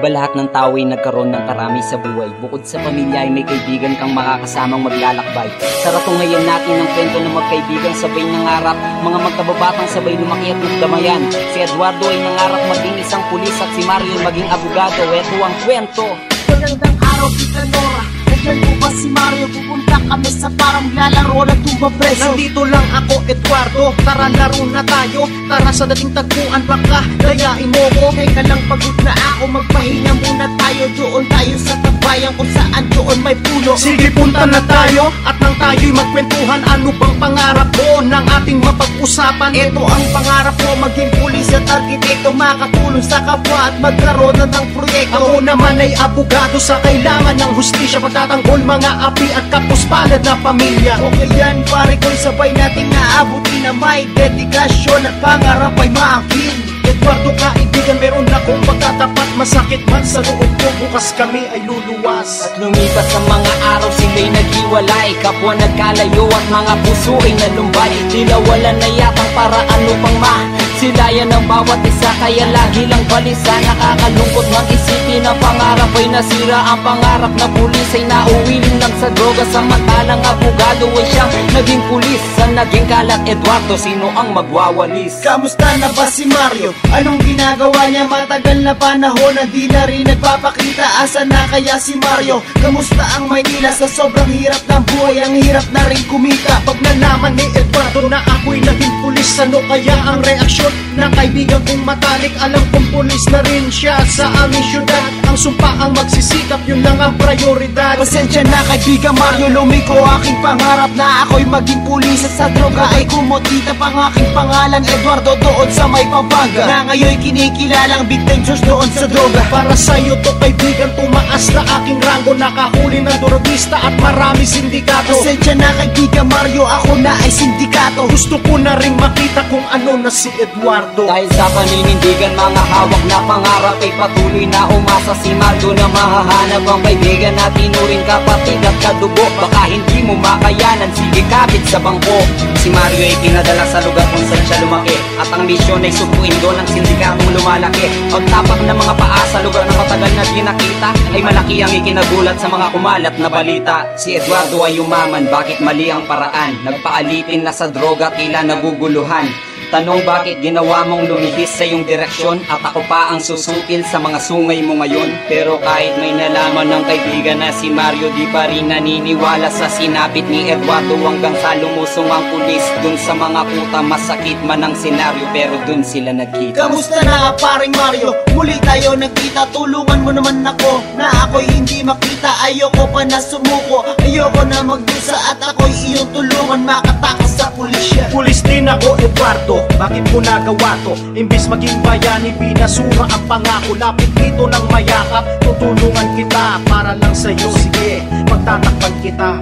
ba lahat ng tao ay nagkaroon ng karami sa buhay? Bukod sa pamilya ay may kaibigan kang makakasamang maglalakbay. Sa ratungayan natin ng kwento ng magkaibigan sabay nangarap, mga magkababatang sabay lumaki at nagdamayan. Si Eduardo ay nangarap maging isang pulis at si Mario maging abogado. Ito ang kwento. Magandang araw, Tita Nora. Nandiyan po ba si Mario? Pupunta kami sa parang lalaro na tumba preso. Nandito lang ako, Eduardo. Tara, laro na tayo. Tara sa dating tagpuan, baka dayain mo ko. Teka lang, pagod na ako. Magpahinga muna tayo. Doon tayo sa tabayan kung saan doon may puno. Sige, punta na tayo. At nang tayo'y magkwentuhan, ano bang pangarap mo ng ating mapag-usapan? Ito ang pangarap ko, maging pulis at arkitekto. Makatulong sa kapwa at magkaroon na ng proyekto. Ako naman ay abogado sa kailangan ng hustisya, pagtatanggol mga api at kapuspalad na pamilya. Okay yan pare ko, sabay nating naabuti na may dedikasyon at pangarap ay maakin. Eduardo, kaibigan, meron akong pagkatapat. Masakit man sa loob ko, bukas kami ay luluwas. At lumipas ang mga araw, sila'y naghiwalay. Kapwa nagkalayo at mga puso ay nalumbay. Tila wala na yatang paraan upang masilayan ng bawat isa. Kaya lagi lang balisa, nakakalungkot mag-isipin ang pangarap ay nasira. Ang pangarap na pulis ay nauwiling lang sa droga. Samantalang abogado ay siyang naging pulis. Sa naging kalat, Eduardo, sino ang magwawalis? Kamusta na ba si Mario? Anong ginagawa niya? Matagal na panahon na di na rin nagpapakita. Asa na kaya si Mario? Kamusta ang Maynila? Sa sobrang hirap ng buhay, ang hirap na rin kumita. Pag nalaman ni Eduardo na ako'y naging pulis, ano kaya ang reaksyon ng kaibigan kong matalik? Alam kong pulis na rin siya sa aming syudad. Ang sumpa ang magsisikap, yun lang ang prioridad. Pasensya na kaibigan Mario, lumiko aking pangarap na ako'y maging pulis. At sa droga ay kumotita pang aking pangalan, Eduardo, doon sa may Pampanga. Na ngayon'y kinikilalang big time source doon sa droga. Para sa'yo to kaibigan, tumaas na aking rango. Nakahuli ng drogista at marami sindikato. Pasensya na kaibigan Mario, ako na ay sindikato. Gusto ko na rin makita kung ano na si Eduardo. Dahil sa paninindigan, mga hawak na pangarap ay patuloy na umasa si Mario na mahahanap ang kaibigan na tinuring kapatid at kadugo. Baka hindi mo makayanan, sige kapit sa bangko. Si Mario ay pinadala sa lugar kung saan siya lumaki, at ang misyon ay sukuin doon ang sindikatong lumalaki. Pagtapak ng mga paa sa lugar na matagal na di nakita, ay malaki ang ikinagulat sa mga kumalat na balita. Si Eduardo ay umaman, bakit mali ang paraan? Nagpaalipin na sa droga, tila naguguluhan. Tanong bakit ginawa mong lumihis sa iyong direksyon, at ako pa ang susupil sa mga sungay mo ngayon. Pero kahit may nalaman ng kaibigan na si Mario, di pa rin naniniwala sa sinapit ni Eduardo. Hanggang sa lumusong ang pulis dun sa mga kuta, masakit man ang senaryo pero dun sila nagkita. Kamusta na paring Mario? Muli tayo nagkita, tulungan mo naman ako na ako'y hindi makita. Ayoko pa na sumuko, ayoko na magdusa, at ako'y iyong tulungan makatakas sa pulisya. Pulis din ako, Eduardo, bakit ko nagawa to? Imbis maging bayani, pinasura ang pangako. Lapit dito ng mayakap, tutulungan kita para lang sa'yo. Sige, magtatakpan kita.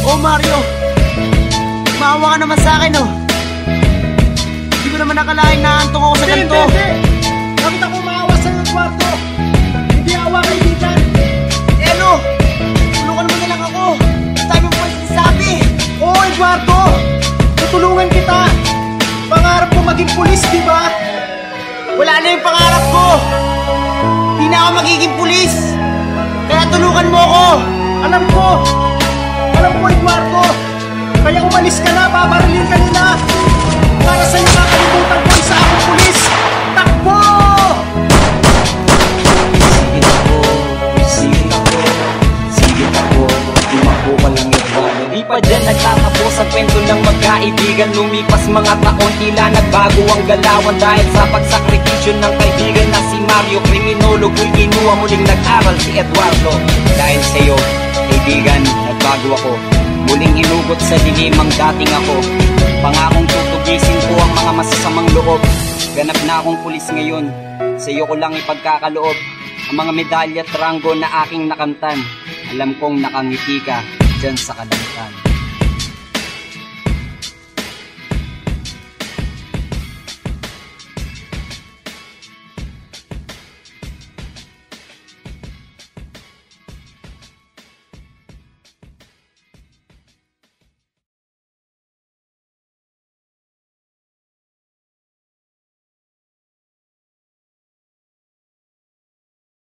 Oh Mario, maawa ka naman sa akin oh. Hindi ko naman nakalain na antong ako sa ganito. Bakit ako maawa sa'yo, Eduardo? Hindi awa kaibigan. Eh ano, tulungan mo na lang ako. Sabi mo pa sabi. Oh Eduardo, tutulungan kita. Pangarap mo maging pulis, di ba? Wala na yung pangarap ko. Hindi na ako magiging pulis. Kaya tulungan mo ako. Alam ko, Eduardo. Kaya umalis ka na, babarilin ka nila. Para sa'yo nakalimutan ko isa akong pulis. Takbo! Sige ako, tumakbo ka lang Eduardo. Di pa dyan nagtatapos ang kwento ng magkaibigan. Lumipas mga taon, tila nagbago ang galawan. Dahil sa pagsakripisyo ng kaibigan na si Mario, kriminologo'y kinuha, muling nag-aral si Eduardo. Dahil sa'yo, kaibigan, nagbago ako. Muling inugot sa dilim ang dating ako. Pangakong tutugisin ko ang mga masasamang loob. Ganap na akong pulis ngayon, sa iyo ko lang ipagkakaloob ang mga medalya at ranggo na aking nakamtan. Alam kong nakangiti ka dyan sa kalangitan.